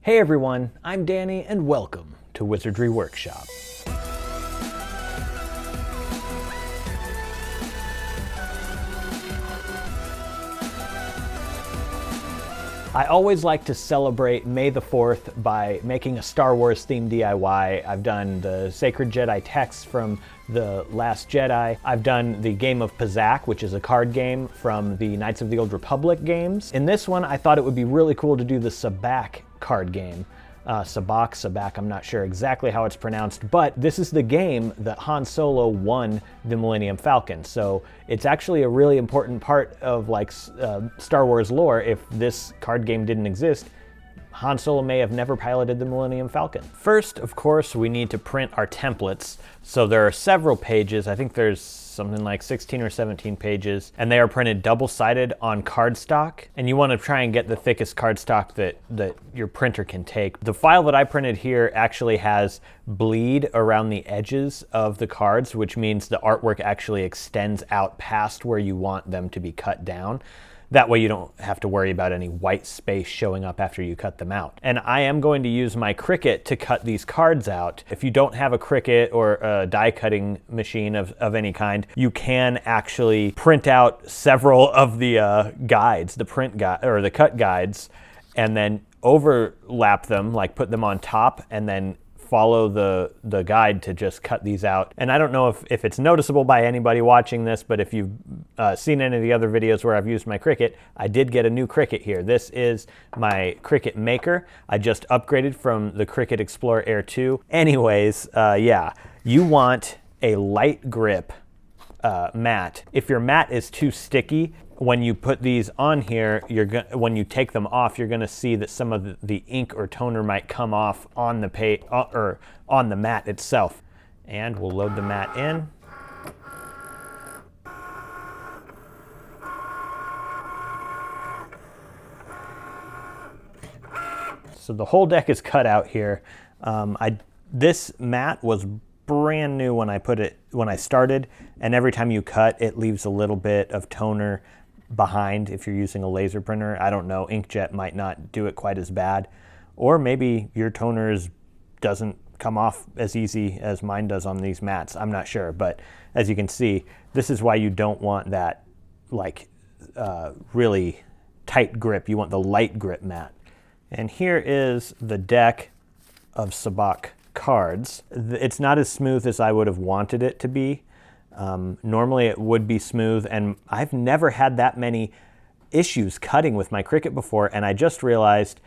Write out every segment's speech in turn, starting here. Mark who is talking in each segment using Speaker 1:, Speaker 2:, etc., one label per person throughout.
Speaker 1: Hey everyone, I'm Danny and welcome to Wizardry Workshop. I always like to celebrate May the 4th by making a Star Wars themed DIY. I've done the Sacred Jedi texts from The Last Jedi. I've done the game of Sabacc, which is a card game from the Knights of the Old Republic games. In this one, I thought it would be really cool to do the Sabacc card game. Sabacc, I'm not sure exactly how it's pronounced, but this is the game that Han Solo won the Millenium Falcon. So it's actually a really important part of Star Wars lore. If this card game didn't exist, Han Solo may have never piloted the Millenium Falcon. First, of course, we need to print our templates. So there are several pages. I think there's something like 16 or 17 pages, and they are printed double-sided on cardstock. And you want to try and get the thickest cardstock that your printer can take. The file that I printed here actually has bleed around the edges of the cards, which means the artwork actually extends out past where you want them to be cut down. That way you don't have to worry about any white space showing up after you cut them out. And I am going to use my Cricut to cut these cards out. If you don't have a Cricut or a die cutting machine of any kind, you can actually print out several of the guides, the print guide or the cut guides, and then overlap them, like put them on top and then follow the guide to just cut these out. And I don't know if it's noticeable by anybody watching this, but if you've seen any of the other videos where I've used my Cricut, I did get a new Cricut here. This is my Cricut Maker. I just upgraded from the Cricut Explorer Air 2. Anyways, yeah, you want a light grip mat. If your mat is too sticky, when you put these on here, when you take them off, you're gonna see that some of the ink or toner might come off on the or on the mat itself. And we'll load the mat in. So the whole deck is cut out here. This mat was brand new when I started, and every time you cut, it leaves a little bit of toner behind if you're using a laser printer. I don't know, inkjet might not do it quite as bad, or maybe your toner doesn't come off as easy as mine does on these mats. I'm not sure, but as you can see, this is why you don't want that really tight grip. You want the light grip mat. And here is the deck of Sabacc cards. It's not as smooth as I would have wanted it to be. Normally it would be smooth, and I've never had that many issues cutting with my Cricut before, and I just realized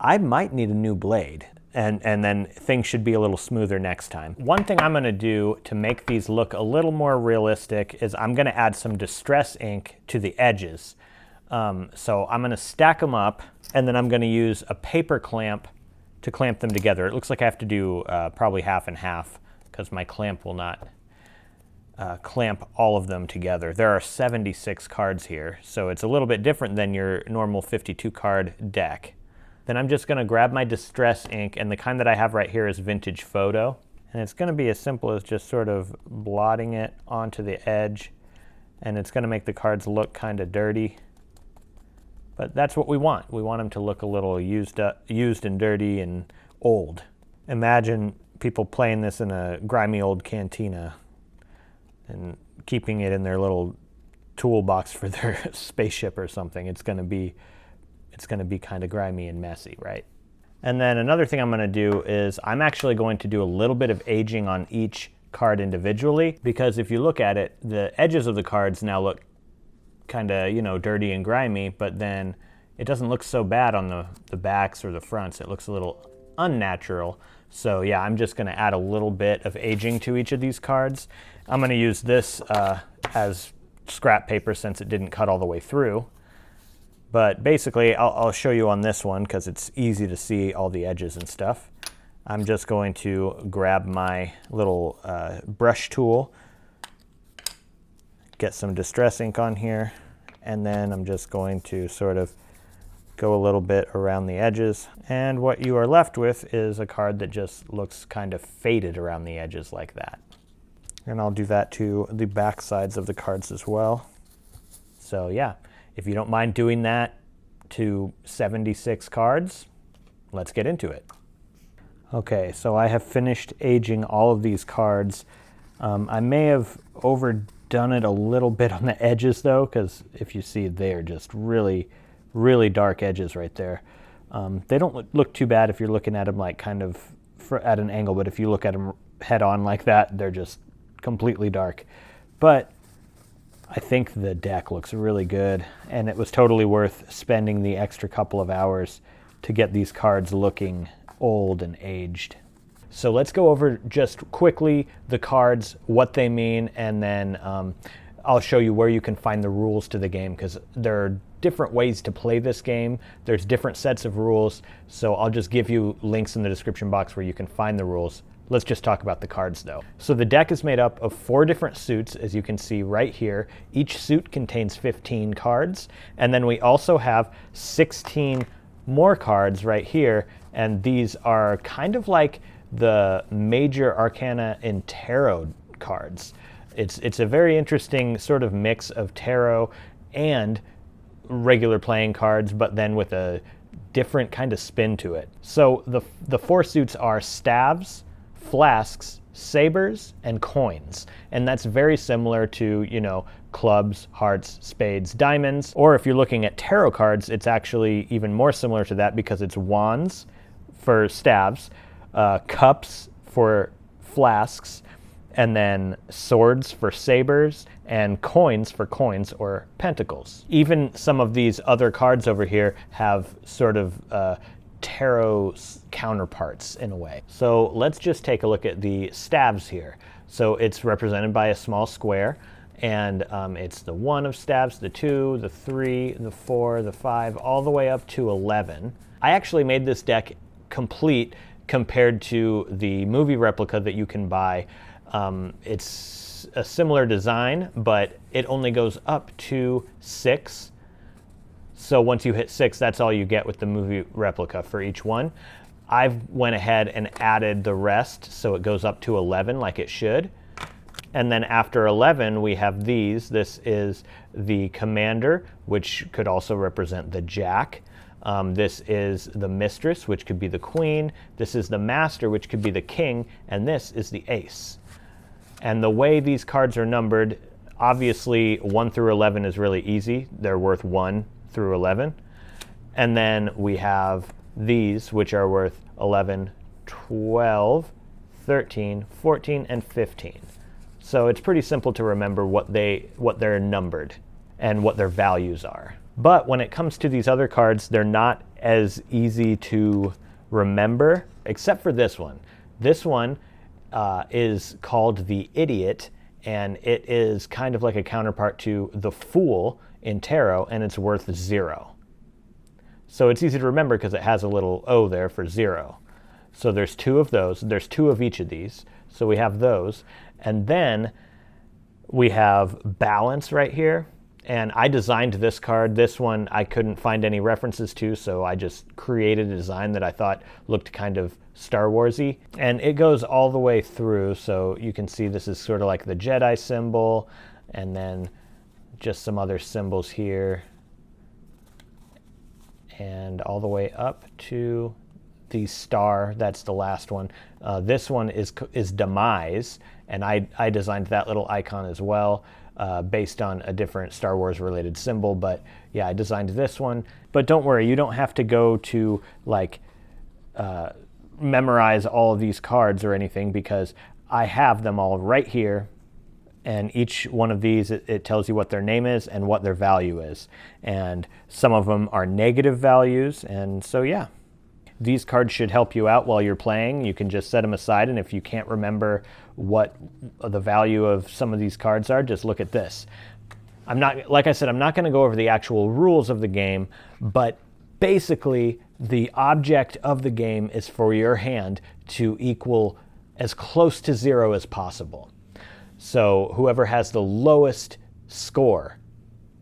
Speaker 1: I might need a new blade, and then things should be a little smoother next time. One thing I'm gonna do to make these look a little more realistic is I'm gonna add some distress ink to the edges. So I'm gonna stack them up, and then I'm gonna use a paper clamp to clamp them together. It looks like I have to do probably half and half because my clamp will not clamp all of them together. There are 76 cards here, so it's a little bit different than your normal 52 card deck. Then I'm just gonna grab my distress ink, and the kind that I have right here is Vintage Photo. And it's gonna be as simple as just sort of blotting it onto the edge, and it's gonna make the cards look kind of dirty. But that's what we want. We want them to look a little used and dirty and old. Imagine people playing this in a grimy old cantina and keeping it in their little toolbox for their spaceship or something. It's gonna be kind of grimy and messy, right? And then another thing I'm gonna do is I'm actually going to do a little bit of aging on each card individually, because if you look at it, the edges of the cards now look kind of, dirty and grimy, but then it doesn't look so bad on the backs or the fronts. It looks a little unnatural. So yeah, I'm just gonna add a little bit of aging to each of these cards. I'm gonna use this as scrap paper since it didn't cut all the way through. But basically, I'll show you on this one because it's easy to see all the edges and stuff. I'm just going to grab my little brush tool, get some distress ink on here, and then I'm just going to sort of go a little bit around the edges. And what you are left with is a card that just looks kind of faded around the edges like that. And I'll do that to the back sides of the cards as well. So yeah, if you don't mind doing that to 76 cards, let's get into it. Okay, so I have finished aging all of these cards. I may have overdone it a little bit on the edges though, because if you see, they're just really, really dark edges right there. They don't look too bad if you're looking at them like kind of at an angle, but if you look at them head on like that, they're just completely dark. But I think the deck looks really good, and it was totally worth spending the extra couple of hours to get these cards looking old and aged. So let's go over just quickly the cards, what they mean, and then I'll show you where you can find the rules to the game, because there are different ways to play this game. There's different sets of rules, so I'll just give you links in the description box where you can find the rules. Let's just talk about the cards though. So the deck is made up of 4 different suits, as you can see right here. Each suit contains 15 cards, and then we also have 16 more cards right here, and these are kind of like the major arcana in tarot cards. It's a very interesting sort of mix of tarot and regular playing cards, but then with a different kind of spin to it. So the 4 suits are staves, flasks, sabers, and coins. And that's very similar to, you know, clubs, hearts, spades, diamonds. Or if you're looking at tarot cards, it's actually even more similar to that, because it's wands for staves, cups for flasks, and then swords for sabers, and coins for coins or pentacles. Even some of these other cards over here have sort of tarot counterparts in a way. So let's just take a look at the staves here. So it's represented by a small square, and it's the 1 of staves, the 2, the 3, the 4, the 5, all the way up to 11. I actually made this deck complete compared to the movie replica that you can buy. It's a similar design, but it only goes up to 6. So once you hit 6, that's all you get with the movie replica for each one. I've went ahead and added the rest, so it goes up to 11 like it should. And then after 11, we have these. This is the commander, which could also represent the jack. This is the mistress, which could be the queen. This is the master, which could be the king. And this is the ace. And the way these cards are numbered, obviously 1 through 11 is really easy. They're worth 1 through 11. And then we have these, which are worth 11, 12, 13, 14, and 15. So it's pretty simple to remember what they're numbered and what their values are. But when it comes to these other cards, they're not as easy to remember, except for this one. This one is called the Idiot, and it is kind of like a counterpart to the Fool in tarot, and it's worth 0. So it's easy to remember because it has a little O there for 0. So there's 2 of those. There's 2 of each of these. So we have those. And then we have Balance right here. And I designed this card. This one I couldn't find any references to, so I just created a design that I thought looked kind of Star Wars-y. And it goes all the way through, so you can see this is sort of like the Jedi symbol, and then just some other symbols here, and all the way up to the star. That's the last one. This one is Demise, and I designed that little icon as well, based on a different Star Wars related symbol. But yeah, I designed this one. But don't worry, you don't have to go to like memorize all of these cards or anything, because I have them all right here. And each one of these, it tells you what their name is and what their value is. And some of them are negative values. And so, yeah, these cards should help you out while you're playing. You can just set them aside. And if you can't remember what the value of some of these cards are, just look at this. Like I said, I'm not going to go over the actual rules of the game, but basically the object of the game is for your hand to equal as close to 0 as possible. So whoever has the lowest score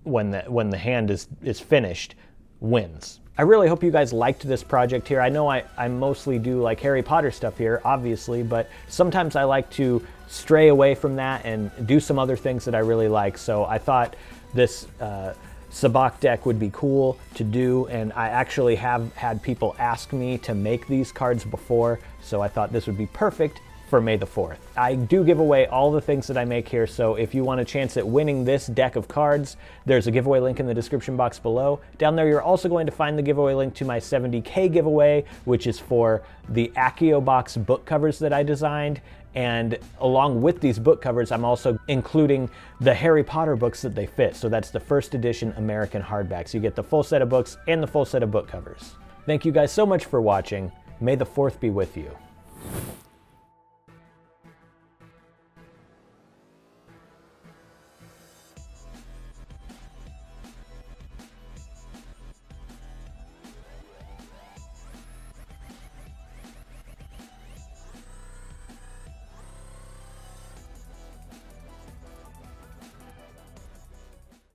Speaker 1: when the hand is finished wins. I really hope you guys liked this project here. I know I mostly do like Harry Potter stuff here, obviously, but sometimes I like to stray away from that and do some other things that I really like. So I thought this Sabacc deck would be cool to do, and I actually have had people ask me to make these cards before, so I thought this would be perfect for May the 4th. I do give away all the things that I make here, so if you want a chance at winning this deck of cards, there's a giveaway link in the description box below. Down there you're also going to find the giveaway link to my 70K giveaway, which is for the Accio box book covers that I designed. And along with these book covers, I'm also including the Harry Potter books that they fit. So that's the first edition American hardbacks. You get the full set of books and the full set of book covers. Thank you guys so much for watching. May the 4th be with you.